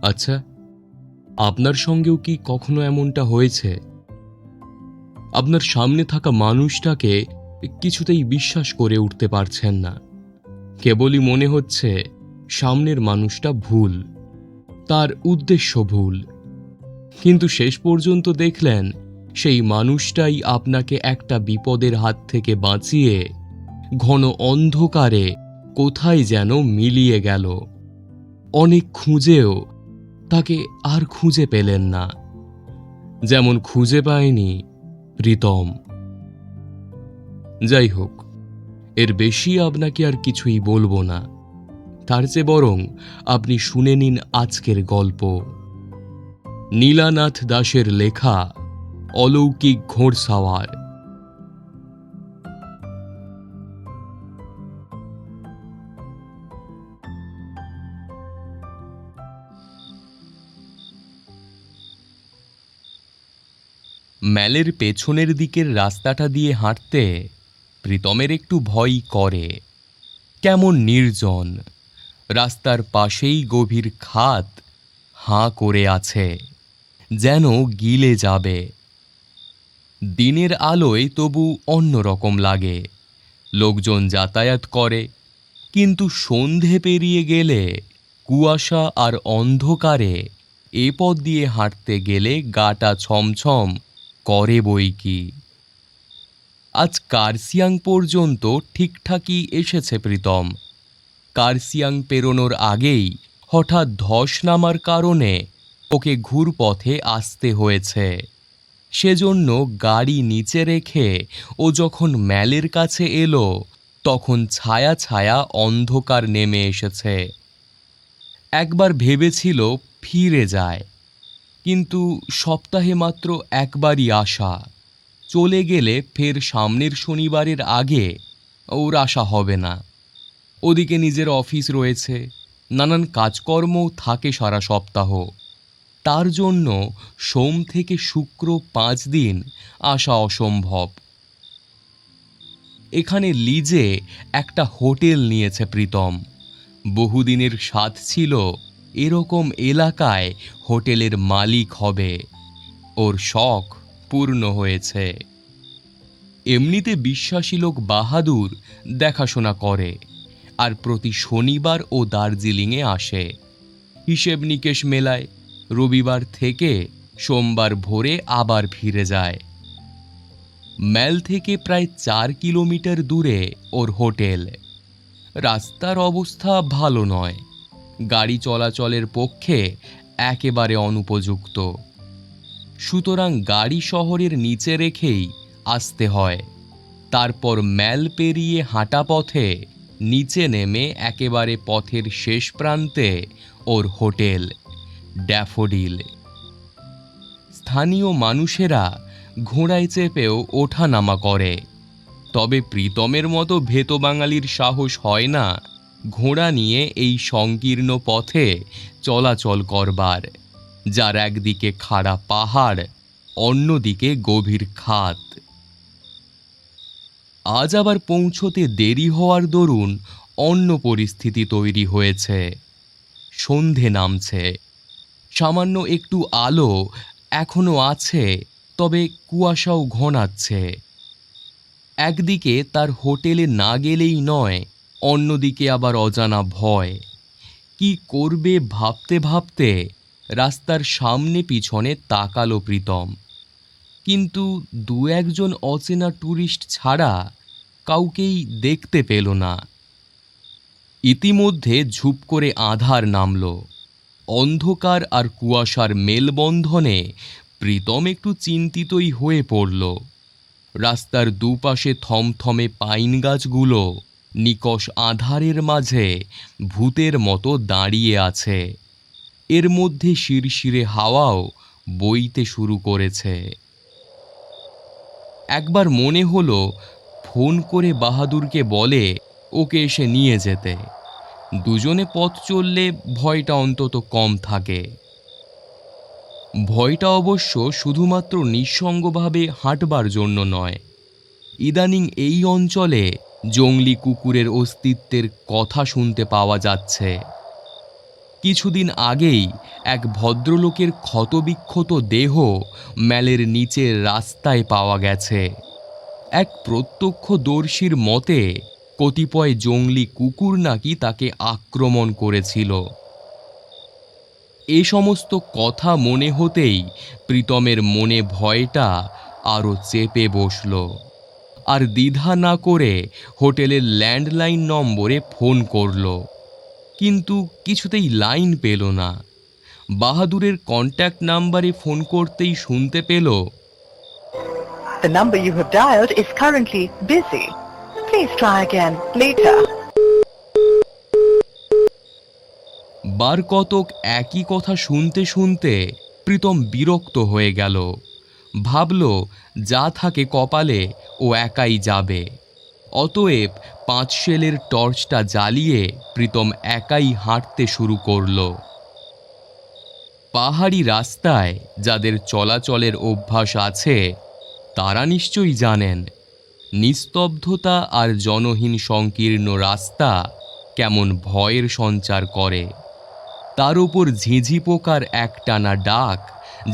আচ্ছা, আপনার সঙ্গেও কি কখনো এমনটা হয়েছে? আপনার সামনে থাকা মানুষটাকে কিছুতেই বিশ্বাস করে উঠতে পারছেন না। কেবলই মনে হচ্ছে সামনের মানুষটা ভুল, তার উদ্দেশ্য ভুল। কিন্তু শেষ পর্যন্ত দেখলেন সেই মানুষটাই আপনাকে একটা বিপদের হাত থেকে বাঁচিয়ে ঘন অন্ধকারে কোথায় যেন মিলিয়ে গেল। অনেক খুঁজেও তাকে আর খুঁজে পেলেন না, যেমন খুঁজে পায়নি প্রীতম। যাই হোক, এর বেশি আপনাকে আর কিছুই বলবো না। তার চেয়ে বরং আপনি শুনে নিন আজকের গল্প। নীলানাথ দাশের লেখা অলৌকিক ঘোড়সাওয়ার। ম্যালের পেছনের দিকের রাস্তাটা দিয়ে হাঁটতে প্রীতমের একটু ভয়ই করে। কেমন নির্জন, রাস্তার পাশেই গভীর খাদ হাঁ করে আছে, যেন গিলে যাবে। দিনের আলোয় তবু অন্যরকম লাগে, লোকজন যাতায়াত করে। কিন্তু সন্ধে পেরিয়ে গেলে কুয়াশা আর অন্ধকারে এ পথ দিয়ে হাঁটতে গেলে গাটা ছমছম করে বইকি। আজ কার্সিয়াং পর্যন্ত ঠিকঠাকই এসেছে প্রীতম। কার্সিয়াং পেরোনোর আগেই হঠাৎ ধস নামার কারণে ওকে ঘুরপথে আসতে হয়েছে। সেজন্য গাড়ি নিচে রেখে ও যখন ম্যালের কাছে এলো, তখন ছায়া ছায়া অন্ধকার নেমে এসেছে। একবার ভেবেছিল ফিরে যায়, কিন্তু সপ্তাহে মাত্র একবারই আসা। চলে গেলে ফের সামনের শনিবারের আগে ওর আসা হবে না। ওদিকে নিজের অফিস রয়েছে, নানান কাজকর্মও থাকে সারা সপ্তাহ। তার জন্য সোম থেকে শুক্র 5 দিন আসা অসম্ভব। এখানে লিজে একটা হোটেল নিয়েছে প্রীতম। বহুদিনের স্বাদ ছিল এরকম এলাকায় হোটেলের মালিক হবে। ওর শখ পূর্ণ হয়েছে। এমনিতে বিশ্বাসী লোক বাহাদুর দেখাশোনা করে, আর প্রতি শনিবার ও দার্জিলিংয়ে আসে, হিসেব নিকেশ মেলায়। রবিবার থেকে সোমবার ভোরে আবার ফিরে যায়। ম্যাল থেকে প্রায় 4 কিলোমিটার দূরে ওর হোটেল। রাস্তার অবস্থা ভালো নয়, গাড়ি চলাচলের পক্ষে একেবারে অনুপযুক্ত। সুতরাং গাড়ি শহরের নিচে রেখেই আসতে হয়। তারপর ম্যাল পেরিয়ে হাঁটা পথে নিচে নেমে একেবারে পথের শেষ প্রান্তে ওর হোটেল ড্যাফোডিল। স্থানীয় মানুষেরা ঘোড়ায় চেপেও ওঠানামা করে, তবে প্রীতমের মতো ভেতো বাঙালির সাহস হয় না ঘোড়া নিয়ে এই সংকীর্ণ পথে চলাচল করবার, যার একদিকে খাড়া পাহাড়, অন্যদিকে গভীর খাদ। আজ আবার পৌঁছতে দেরি হওয়ার দরুন অন্য পরিস্থিতি তৈরি হয়েছে। সন্ধে নামছে, সামান্য একটু আলো এখনো আছে, তবে কুয়াশাও ঘনাচ্ছে। একদিকে তার হোটেলে না গেলেই নয়, অন্যদিকে আবার অজানা ভয়। কি করবে ভাবতে ভাবতে রাস্তার সামনে পিছনে তাকালো প্রীতম, কিন্তু 2-1 অচেনা ট্যুরিস্ট ছাড়া কাউকেই দেখতে পেল না। ইতিমধ্যে ঝুপ করে আঁধার নামল। অন্ধকার আর কুয়াশার মেলবন্ধনে প্রীতম একটু চিন্তিতই হয়ে পড়ল। রাস্তার দুপাশে থমথমে পাইন গাছগুলো নিকষ আঁধারের মাঝে ভূতের মতো দাঁড়িয়ে আছে। এর মধ্যে শিরশিরে হাওয়াও বইতে শুরু করেছে। একবার মনে হলো ফোন করে বাহাদুরকে বলে ওকে এসে নিয়ে যেতে। দুজনে পথ চললে ভয়টা অন্তত কম থাকে। ভয়টা অবশ্য শুধুমাত্র নিঃসঙ্গভাবে হাঁটবার জন্য নয়। ইদানিং এই অঞ্চলে জংলি কুকুরের অস্তিত্বের কথা শুনতে পাওয়া যাচ্ছে। কিছুদিন আগেই এক ভদ্রলোকের ক্ষতবিক্ষত দেহ ম্যালের নিচের রাস্তায় পাওয়া গেছে। এক প্রত্যক্ষদর্শীর মতে কতিপয় জংলি কুকুর নাকি তাকে আক্রমণ করেছিল। এ সমস্ত কথা মনে হতেই প্রীতমের মনে ভয়টা আরও চেপে বসল। আর দ্বিধা না করে হোটেলের ল্যান্ডলাইন নম্বরে ফোন করল, কিন্তু কিছুতেই লাইন পেল না। বাহাদুরের কন্ট্যাক্ট নাম্বারে ফোন করতেই শুনতে পেল, The number you have dialed is currently busy. Please try again later. বার কতক একই কথা শুনতে শুনতে প্রীতম বিরক্ত হয়ে গেল। ভাবল, যা থাকে কপালে ও একাই যাবে। অতএব 5 শেলের টর্চটা জ্বালিয়ে প্রীতম একাই হাঁটতে শুরু করল। পাহাড়ি রাস্তায় যাদের চলাচলের অভ্যাস আছে তারা নিশ্চয়ই জানেন, নিস্তব্ধতা আর জনহীন সংকীর্ণ রাস্তা কেমন ভয়ের সঞ্চার করে। তার উপর ঝিঁঝি পোকার একটানা ডাক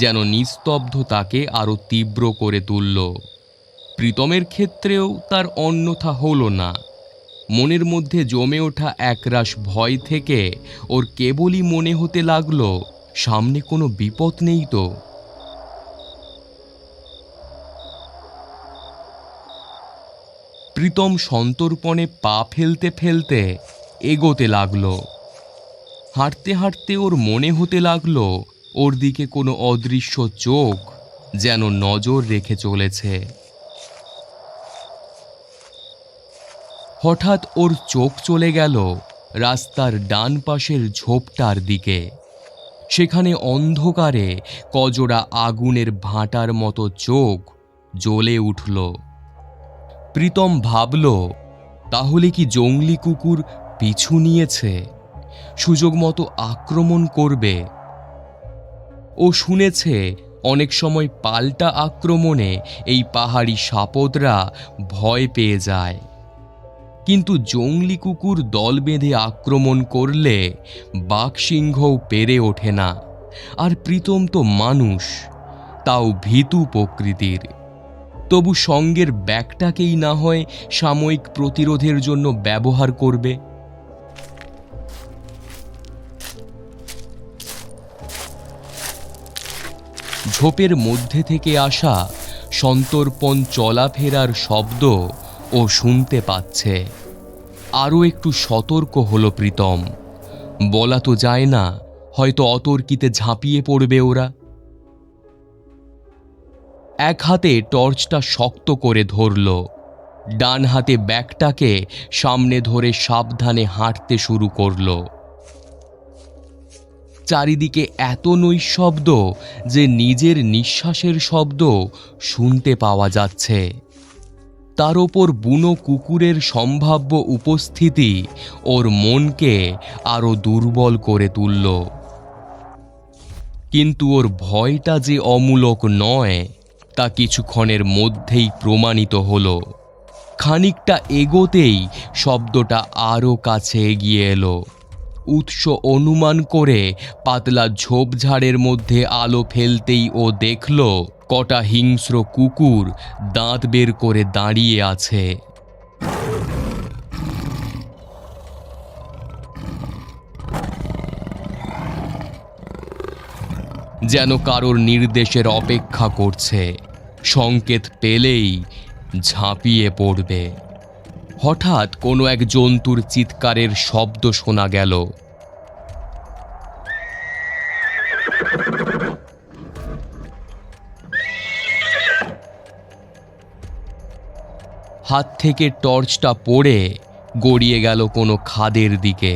যেন নিস্তব্ধতাকে আরও তীব্র করে তুলল। প্রীতমের ক্ষেত্রেও তার অন্যথা হলো না। মনের মধ্যে জমে ওঠা একরাশ ভয় থেকে ওর কেবলই মনে হতে লাগলো, সামনে কোনো বিপদ নেই তো। প্রীতম সন্তর্পণে পা ফেলতে ফেলতে এগোতে লাগলো। হাঁটতে হাঁটতে ওর মনে হতে লাগলো ওর দিকে কোনো অদৃশ্য চোখ যেন নজর রেখে চলেছে। হঠাৎ ওর চোখ চলে গেল রাস্তার ডান পাশের ঝোপটার দিকে। সেখানে অন্ধকারে কজোড়া আগুনের ভাঁটার মতো চোখ জ্বলে উঠল। প্রীতম ভাবল, তাহলে কি জংলি কুকুর পিছু নিয়েছে, সুযোগ মতো আক্রমণ করবে। ও শুনেছে অনেক সময় পাল্টা আক্রমণে এই পাহাড়ি সাপদরা ভয় পেয়ে যায়, কিন্তু জংলি কুকুর দল বেঁধে আক্রমণ করলে বাঘসিংহও পেরে ওঠে না। আর প্রীতম তো মানুষ, তাও ভীতু প্রকৃতির। তবু সঙ্গের ব্যাগটাকেই না হয় সাময়িক প্রতিরোধের জন্য ব্যবহার করবে। ঝোপের মধ্যে থেকে আসা সন্তর্পণ চলাফেরার শব্দ ও শুনতে পাচ্ছে। আরও একটু সতর্ক হলো প্রীতম। বলা তো যায় না, হয়তো অতর্কিতে ঝাঁপিয়ে পড়বে ওরা। এক হাতে টর্চটা শক্ত করে ধরল, ডান হাতে ব্যাগটাকে সামনে ধরে সাবধানে হাঁটতে শুরু করল। চারিদিকে এত নৈশব্দ যে নিজের নিঃশ্বাসের শব্দ শুনতে পাওয়া যাচ্ছে। তার ওপর বুনো কুকুরের সম্ভাব্য উপস্থিতি ওর মনকে আরও দুর্বল করে তুলল। কিন্তু ওর ভয়টা যে অমূলক নয় তা কিছুক্ষণের মধ্যেই প্রমাণিত হলো। খানিকটা এগোতেই শব্দটা আরও কাছে এগিয়ে এলো। উৎস অনুমান করে পাতলা ঝোপঝাড়ের মধ্যে আলো ফেলতেই ও দেখল কটা হিংস্র কুকুর দাঁত বের করে দাঁড়িয়ে আছে। যেন কারোর নির্দেশের অপেক্ষা করছে, সংকেত পেলেই ঝাঁপিয়ে পড়বে। হঠাৎ কোনো এক জন্তুর চিৎকারের শব্দ শোনা গেল। হাত থেকে টর্চটা পড়ে গড়িয়ে গেল কোনো খাদের দিকে।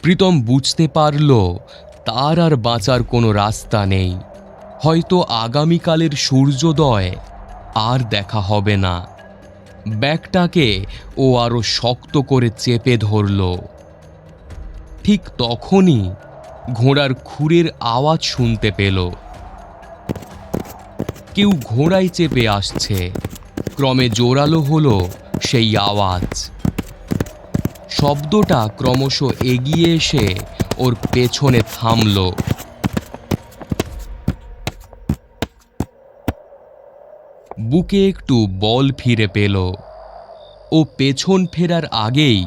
প্রীতম বুঝতে পারল তার আর বাঁচার কোনো রাস্তা নেই। হয়তো আগামীকালের সূর্যোদয় আর দেখা হবে না। ব্যাগটাকে ও আরো শক্ত করে চেপে ধরল। ঠিক তখনই ঘোড়ার খুরের আওয়াজ শুনতে পেল। কেউ ঘোড়ায় চেপে আসছে। ক্রমে জোরালো হলো সেই আওয়াজ। শব্দটা ক্রমশ এগিয়ে এসে ওর পেছনে থামল। বুকে একটু বল ফিরে পেল। ও পেছন ফেরার আগেই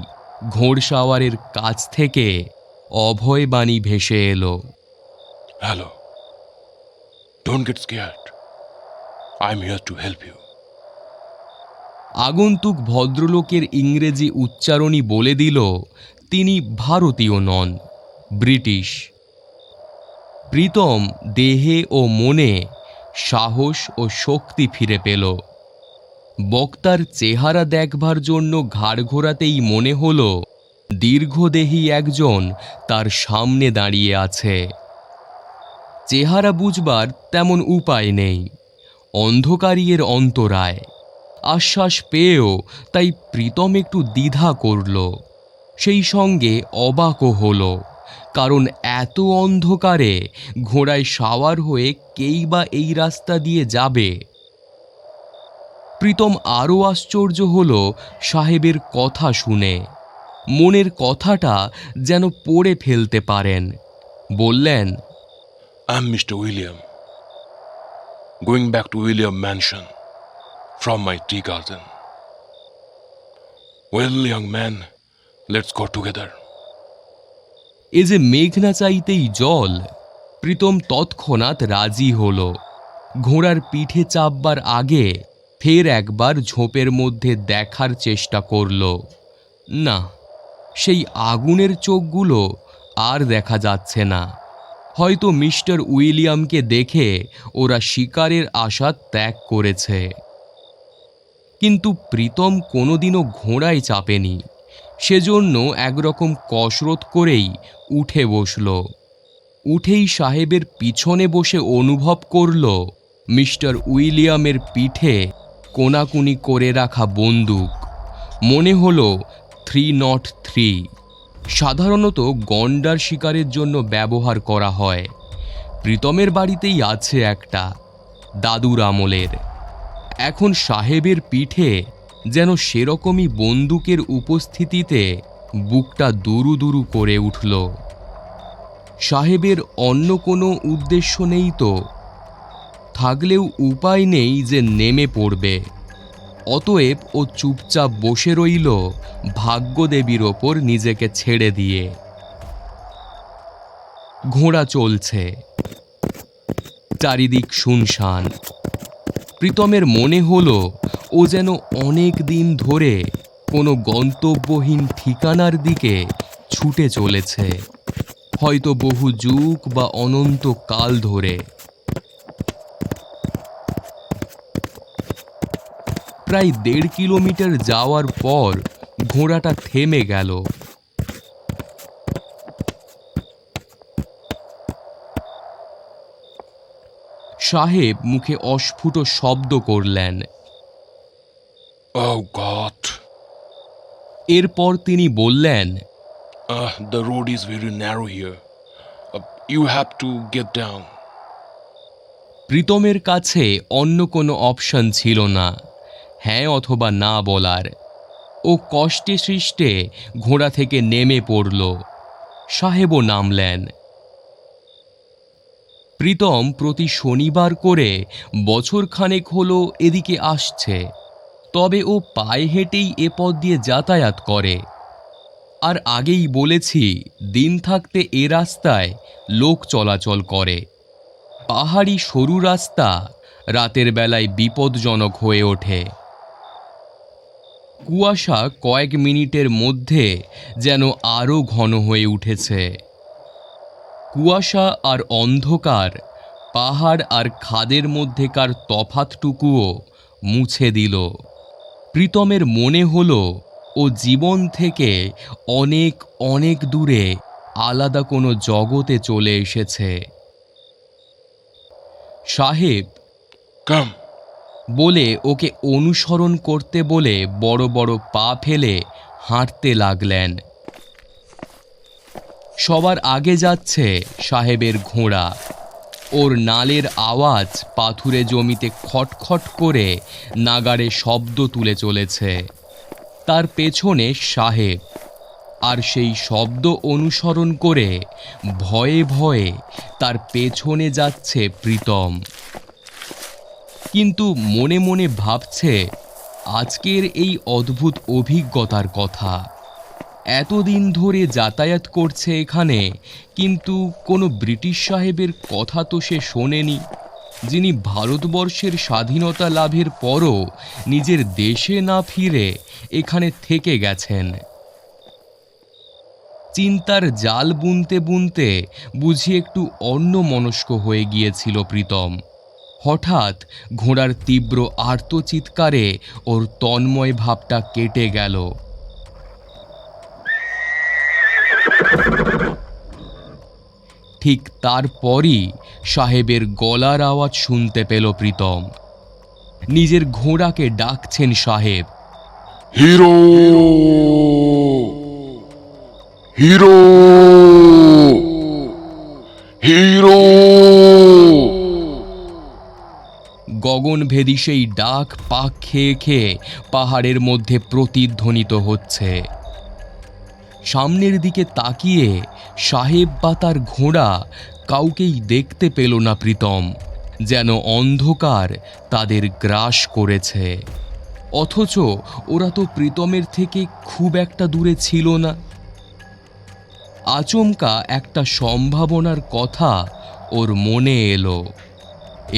ঘোড়সাওয়ারের কাছ থেকে অভয়বাণী ভেসে এলো। Hello. Don't get scared. I'm here to help you. আগন্তুক ভদ্রলোকের ইংরেজি উচ্চারণই বলে দিল তিনি ভারতীয় নন, ব্রিটিশ। প্রীতম দেহে ও মনে সাহস ও শক্তি ফিরে পেল। বক্তার চেহারা দেখবার জন্য ঘাড় ঘোরাতেই মনে হলো দীর্ঘদেহী একজন তার সামনে দাঁড়িয়ে আছে। চেহারা বুঝবার তেমন উপায় নেই, অন্ধকারই এর অন্তরায়। আশ্বাস পেয়েও তাই প্রীতম একটু দ্বিধা করল, সেই সঙ্গে অবাকও হলো, কারণ এত অন্ধকারে ঘোড়ায় সাওয়ার হয়ে কেই বা এই রাস্তা দিয়ে যাবে। প্রীতম আরও আশ্চর্য হলো সাহেবের কথা শুনে, মনের কথাটা যেন পড়ে ফেলতে পারেন। বললেন, I'm Mr. William. Going back to William Mansion from my tea garden. Well, young man, let's go together. এ যে মেঘ না চাইতেই জল। প্রীতম তৎক্ষণাৎ রাজি হল। ঘোড়ার পিঠে চাপবার আগে ফের একবার ঝোপের মধ্যে দেখার চেষ্টা করল। না, সেই আগুনের চোখগুলো আর দেখা যাচ্ছে না। হয়তো মিস্টার উইলিয়ামকে দেখে ওরা শিকারের আশা ত্যাগ করেছে। কিন্তু প্রীতম কোনোদিনও ঘোড়ায় চাপেনি, সেজন্য একরকম কসরত করেই উঠে বসল। উঠেই সাহেবের পিছনে বসে অনুভব করল মিস্টার উইলিয়ামের পিঠে কোনাকুনি করে রাখা বন্দুক। মনে হলো 303, সাধারণত গন্ডার শিকারের জন্য ব্যবহার করা হয়। প্রীতমের বাড়িতেই আছে একটা, দাদুর আমলের। এখন সাহেবের পিঠে যেন সেরকমই বন্দুকের উপস্থিতিতে বুকটা দুরু দুরু করে উঠল। সাহেবের অন্য কোনো উদ্দেশ্য নেই তো, থাকলেও উপায় নেই যে নেমে পড়বে। অতএব ও চুপচাপ বসে রইল ভাগ্যদেবীর ওপর নিজেকে ছেড়ে দিয়ে। ঘোড়া চলছে, চারিদিক শুনশান। প্রীতমের মনে হলো ও যেন অনেক দিন ধরে কোনো গন্তব্যহীন ঠিকানার দিকে ছুটে চলেছে, হয়তো বহু যুগ বা অনন্ত কাল ধরে। প্রায় 1.5 কিলোমিটার যাওয়ার পর ঘোড়াটা থেমে গেল। সাহেব মুখে অস্ফুট শব্দ করলেন। Oh God. এরপর তিনি বললেন, The road is very narrow here. You have to get down. প্রীতমের কাছে অন্য কোনো অপশন ছিল না, হ্যাঁ অথবা না বলার। ও কষ্টে সৃষ্টে ঘোড়া থেকে নেমে পড়ল। সাহেবও নামলেন। প্রীতম প্রতি শনিবার করে বছরখানেক হলো এদিকে আসছে, তবে ও পায়ে হেঁটেই এ পথ দিয়ে যাতায়াত করে। আর আগেই বলেছি, দিন থাকতে এ রাস্তায় লোক চলাচল করে। পাহাড়ি সরু রাস্তা রাতের বেলায় বিপজ্জনক হয়ে ওঠে। কুয়াশা কয়েক মিনিটের মধ্যে যেন আরও ঘন হয়ে উঠেছে। কুয়াশা আর অন্ধকার পাহাড় আর খাদের মধ্যেকার তফাতটুকুও মুছে দিল। প্রীতমের মনে হলো ও জীবন থেকে অনেক অনেক দূরে আলাদা কোনো জগতে চলে এসেছে। সাহেব Come. বলে ওকে অনুসরণ করতে বলে বড় বড় পা ফেলে হাঁটতে লাগলেন। সবার আগে যাচ্ছে সাহেবের ঘোড়া। ওর নালের আওয়াজ পাথুরে জমিতে খটখট করে নাগাড়ে শব্দ তুলে চলেছে। তার পেছনে সাহেব, আর সেই শব্দ অনুসরণ করে ভয়ে ভয়ে তার পেছনে যাচ্ছে প্রীতম। কিন্তু মনে মনে ভাবছে আজকের এই অদ্ভুত অভিজ্ঞতার কথা। এতদিন ধরে যাতায়াত করছে এখানে, কিন্তু কোনো ব্রিটিশ সাহেবের কথা তো সে শোনেনি, যিনি ভারতবর্ষের স্বাধীনতা লাভের পরও নিজের দেশে না ফিরে এখানে থেকে গেছেন। চিন্তার জাল বুনতে বুনতে বুঝি একটু অন্যমনস্ক হয়ে গিয়েছিল প্রীতম। হঠাৎ ঘোড়ার তীব্র আর্তচিৎকারে ওর তন্ময় ভাবটা কেটে গেল। ঠিক তারপরই সাহেবের গলার আওয়াজ শুনতে পেল প্রীতম। নিজের ঘোড়াকে ডাকছেন সাহেব। Hero, hero, hero. গগনভেদী সেই ডাক পাক খেয়ে খেয়ে পাহাড়ের মধ্যে প্রতিধ্বনিত হচ্ছে। সামনের দিকে তাকিয়ে সাহেব বা তার ঘোড়া কাউকেই দেখতে পেল না প্রীতম, যেন অন্ধকার তাদের গ্রাস করেছে। অথচ ওরা তো প্রীতমের থেকে খুব একটা দূরে ছিল না। আচমকা একটা সম্ভাবনার কথা ওর মনে এলো।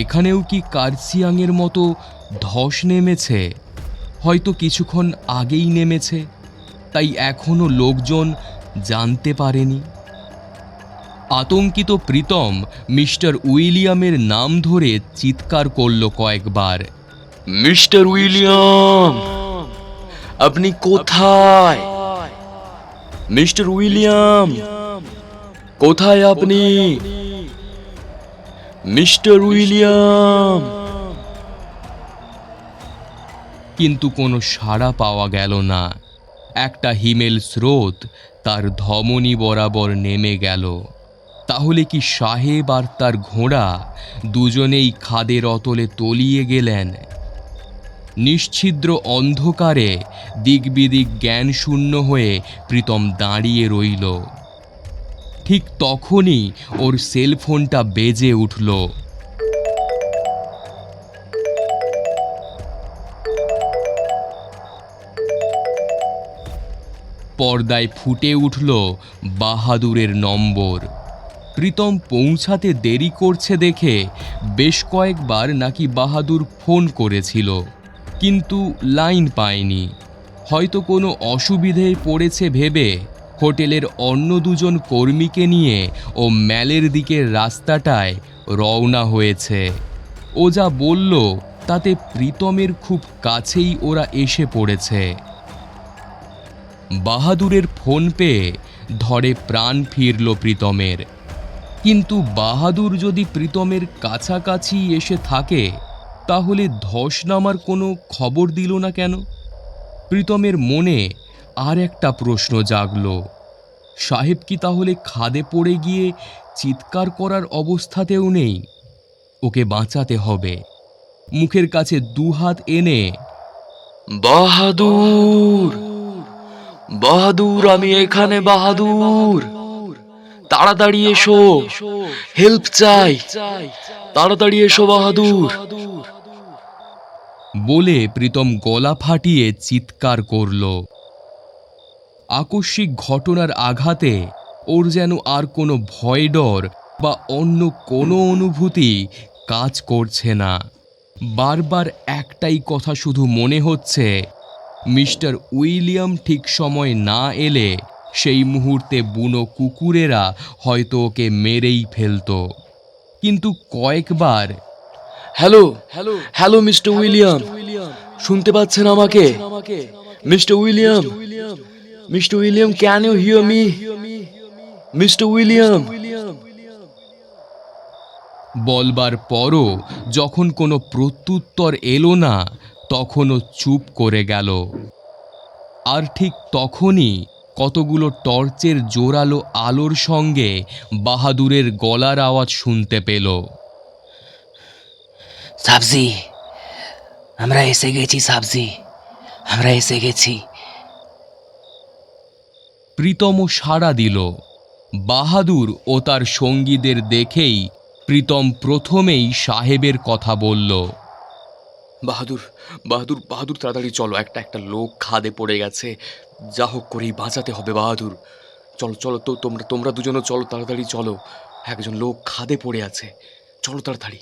এখানেও কি কার্সিয়াংয়ের মতো ধস নেমেছে? হয়তো কিছুক্ষণ আগেই নেমেছে, তাই এখনো লোকজন জানতে পারেনি। আতঙ্কিত প্রীতম মিস্টার উইলিয়ামের নাম ধরে চিৎকার করল কয়েকবার। মিস্টার উইলিয়াম, আপনি কোথায়? মিস্টার উইলিয়াম, কোথায় আপনি? Mister William. কিন্তু কোনো সাড়া পাওয়া গেল না। একটা হিমেল স্রোত তার ধমনী বরাবর নেমে গেল। তাহলে কি সাহেব আর তার ঘোড়া দুজনেই খাদের অতলে তলিয়ে গেলেন? নিশ্ছিদ্র অন্ধকারে দিকবিদিক জ্ঞান শূন্য হয়ে প্রীতম দাঁড়িয়ে রইল। ঠিক তখনই ওর সেলফোনটা বেজে উঠল। পর্দায় ফুটে উঠল বাহাদুরের নম্বর। প্রীতম পৌঁছাতে দেরি করছে দেখে বেশ কয়েকবার নাকি বাহাদুর ফোন করেছিল, কিন্তু লাইন পায়নি। হয়তো কোনো অসুবিধেয় পড়েছে ভেবে হোটেলের অন্য দুজন কর্মীকে নিয়ে ও ম্যালের দিকের রাস্তাটায় রওনা হয়েছে। ও যা বলল তাতে প্রীতমের খুব কাছেই ওরা এসে পড়েছে। বাহাদুরের ফোন পেয়ে ধরে প্রাণ ফিরল প্রীতমের। কিন্তু বাহাদুর যদি প্রীতমের কাছাকাছি এসে থাকে, তাহলে ধস নামার কোনো খবর দিল না কেন? প্রীতমের মনে আর একটা প্রশ্ন জাগল। সাহেব কি তাহলে খাদে পড়ে গিয়ে চিৎকার করার অবস্থাতেও নেই? ওকে বাঁচাতে হবে। মুখের কাছে দুহাত এনে, বাহাদুর, বাহাদুর, আমি এখানে বাহাদুর, তাড়াতাড়ি এসো, হেল্প চাই, তাড়াতাড়ি এসো বাহাদুর। বলে প্রীতম গলা ফাটিয়ে চিৎকার করল। আকস্মিক ঘটনার আঘাতে ওর যেন আর কোনো ভয় ডর বা অন্য কোনো অনুভূতি কাজ করছে না। বারবার একটাই কথা শুধু মনে হচ্ছে, মিস্টার উইলিয়াম ঠিক সময় না এলে সেই মুহূর্তে বুনো কুকুরেরা হয়তো ওকে মেরেই ফেলতো। কিন্তু কয়েকবার, হ্যালো, হ্যালো মিস্টার উইলিয়াম, শুনতে পাচ্ছেন আমাকে? Mister William, mister William, can you hear me? Mister William. বলবার পরও যখন কোনো প্রত্যুত্তর এলো না, তখনও চুপ করে গেল। আর ঠিক তখনই কতগুলো টর্চের জোরালো আলোর সঙ্গে বাহাদুরের গলার আওয়াজ শুনতে পেল। সাবজি, আমরা এসে গেছি সাবজি, আমরা এসে গেছি। প্রীতমও সাড়া দিল। বাহাদুর ও তার সঙ্গীদের দেখেই প্রীতম প্রথমেই সাহেবের কথা বলল। বাহাদুর, বাহাদুর, বাহাদুর, তাড়াতাড়ি চলো, একটা লোক খাদে পড়ে গেছে, যা হোক করেই বাঁচাতে হবে বাহাদুর। চলো চলো, তো তোমরা দুজনও চলো, তাড়াতাড়ি চলো, একজন লোক খাদে পড়ে আছে, চলো তাড়াতাড়ি।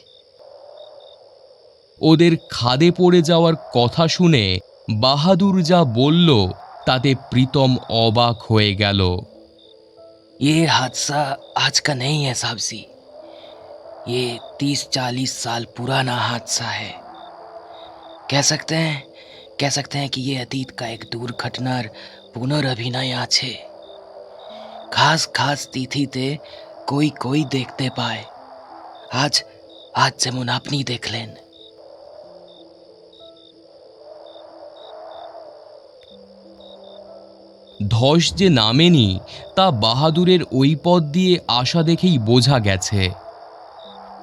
ওদের খাদে পড়ে যাওয়ার কথা শুনে বাহাদুর যা বলল তাতে প্রীতম অবাক হয়ে গেল। ये हादसा आज का नहीं है साहब जी, ये 30-40 साल पुराना हादसा है। कह सकते हैं कि ये अतीत का एक दुर्घटनार पुनर्अभिनय আছে। खास तिथिते कोई देखते पाए, आज যেমন আপনি দেখলেন। ধস যে নামেনি তা বাহাদুরের ওই পথ দিয়ে আসা দেখেই বোঝা গেছে,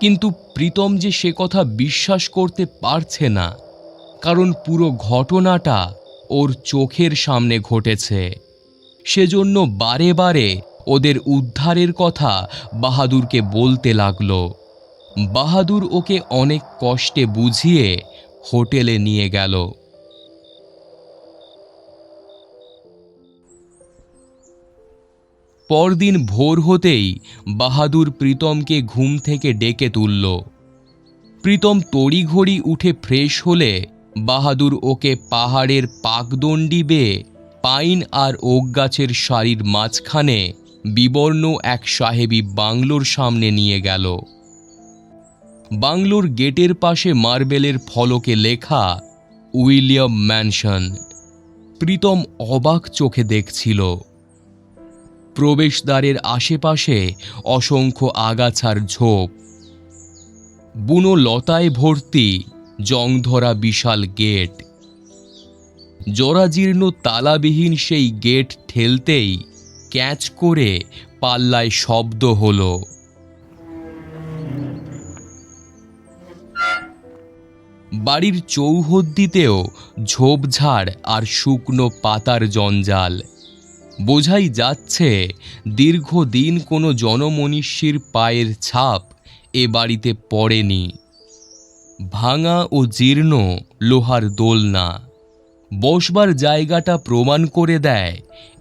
কিন্তু প্রীতম যে সে কথা বিশ্বাস করতে পারছে না, কারণ পুরো ঘটনাটা ওর চোখের সামনে ঘটেছে। সেজন্য বারে বারে ওদের উদ্ধারের কথা বাহাদুরকে বলতে লাগলো। বাহাদুর ওকে অনেক কষ্টে বুঝিয়ে হোটেলে নিয়ে গেল। পরদিন ভোর হতেই বাহাদুর প্রীতমকে ঘুম থেকে ডেকে তুলল। প্রীতম তড়িঘড়ি উঠে ফ্রেশ হলে বাহাদুর ওকে পাহাড়ের পাকদণ্ডি বেয়ে পাইন আর ওক গাছের সারির মাঝখানে বিবর্ণ এক সাহেবী বাংলোর সামনে নিয়ে গেল। বাংলোর গেটের পাশে মার্বেলের ফলকে লেখা উইলিয়াম ম্যানশন। প্রীতম অবাক চোখে দেখছিল। প্রবেশদ্বারের আশেপাশে অসংখ্য আগাছার ঝোপ, বুনো লতায় ভর্তি জংধরা বিশাল গেট। জরাজীর্ণ তালাবিহীন সেই গেট ঠেলতেই ক্যাচ করে পাল্লায় শব্দ হলো। বাড়ির চৌহদ্দিতেও ঝোপঝাড় আর শুকনো পাতার জঞ্জাল। বোঝাই যাচ্ছে দীর্ঘদিন কোনো জনমনীষীর পায়ের ছাপ এ বাড়িতে পড়েনি। ভাঙা ও জীর্ণ লোহার দোলনা বসবার জায়গাটা প্রমাণ করে দেয়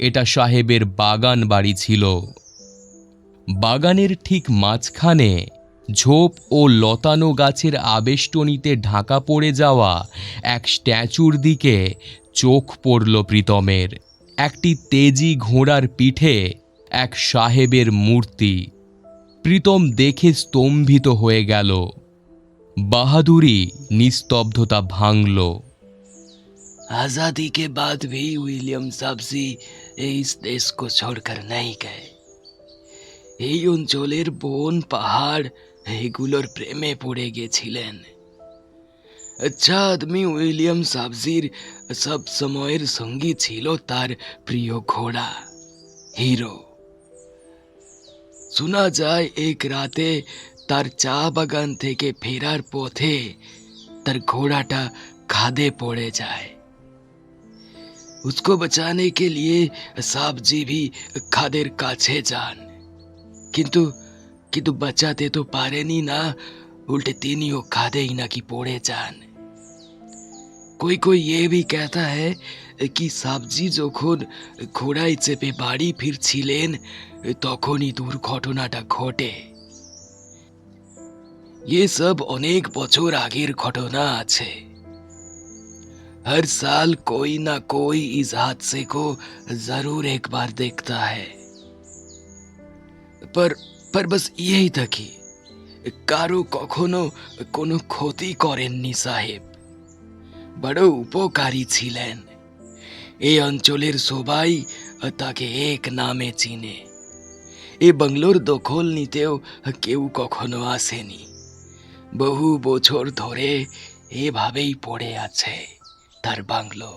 এটা সাহেবের বাগান বাড়ি ছিল। বাগানের ঠিক মাঝখানে ঝোপ ও লতানো গাছের আবেষ্টনীতে ঢাকা পড়ে যাওয়া এক স্ট্যাচুর দিকে চোখ পড়ল প্রীতমের। একটি তেজি ঘোড়ার পিঠে এক সাহেবের মূর্তি। প্রীতম দেখে স্তম্ভিত হয়ে গেল। বাহাদুরি নিস্তব্ধতা ভাঙল। आजादी के बाद भी विलियम साहबजी इस देश को छोड़कर नहीं गए। এই অঞ্চলের বন পাহাড় এগুলোর প্রেমে পড়ে গেছিলেন। अच्छा आदमी विलियम साहबजीর সব সময়ের সঙ্গী ছিল তার প্রিয় ঘোড়া হিরো। শোনা যায় এক রাতে তার চা বাগান থেকে ফেরার পথে তার ঘোড়াটা খাদে পড়ে যায়। उसको बचाने के लिए साहब जी भी खादेर काछे जान, किंतु बचाते तो पारेनी ना, उल्टे तिनिও खादेই नाकी पड़े जान। कोई ये भी कहता है कि साहब जी যখন ঘোড়ায় চেপে বাড়ি ফিরছিলেন তখনই দুর্ঘটনাটা ঘটে। ये सब অনেক বছর আগের ঘটনা আছে। हर साल कोई ना कोई इस हादसे को जरूर एक बार देखता है, पर बस यही तक ही कारो कखनो कोनो क्षति करेनনি साहेब। बड़ो উপকারী ছিলেন। এই অঞ্চলের সবাই তাকে এক নামে চিনে। এই বাংলোর দখল নিতেও কেউ কখনো আসেনি। বহু বছর ধরে এভাবেই পড়ে আছে তার বাংলো।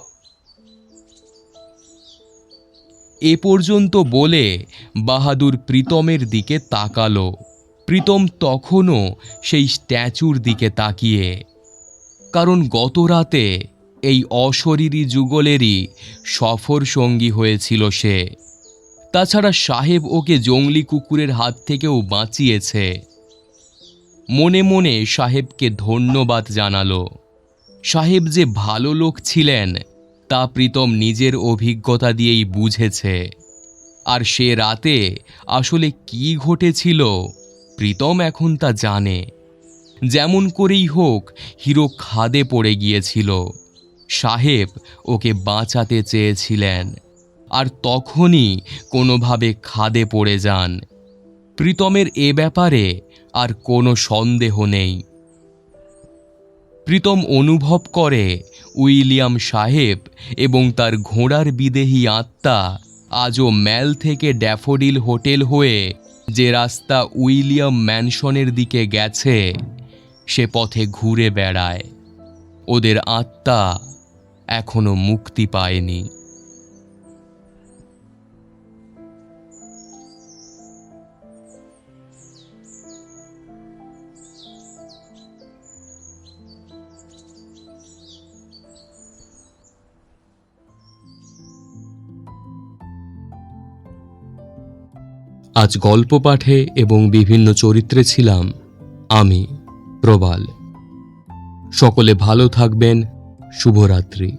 এ পর্যন্ত বলে বাহাদুর প্রীতমের দিকে তাকালো। প্রীতম তখনও সেই স্ট্যাচুর দিকে তাকিয়ে, কারণ গত রাতে এই অশরীরী যুগলেরই সফর সঙ্গী হয়েছিল সে। তাছাড়া সাহেব ওকে জংলি কুকুরের হাত থেকেও বাঁচিয়েছে। মনে মনে সাহেবকে ধন্যবাদ জানালো। সাহেব যে ভালো লোক ছিলেন তা প্রীতম নিজের অভিজ্ঞতা দিয়েই বুঝেছে। আর সে রাতে আসলে কি ঘটেছিল প্রীতম এখন তা জানে। যেমন করেই হোক হিরো খাদে পড়ে গিয়েছিল। সাহেব ওকে বাঁচাতে চেয়েছিলেন, আর তখনই কোনোভাবে খাদে পড়ে যান। প্রীতমের এ ব্যাপারে আর কোনো সন্দেহ নেই। প্রীতম অনুভব করে উইলিয়াম সাহেব এবং তার ঘোড়ার বিদেহী আত্মা আজও ম্যাল থেকে ড্যাফোডিল হোটেল হয়ে যে রাস্তা উইলিয়াম ম্যানশনের দিকে গেছে সে পথে ঘুরে বেড়ায়। ওদের আত্মা এখনো মুক্তি পায়নি। আজ গল্প পাঠে এবং বিভিন্ন চরিত্রে ছিলাম আমি প্রবাল। সকলে ভালো থাকবেন। শুভরাত্রি।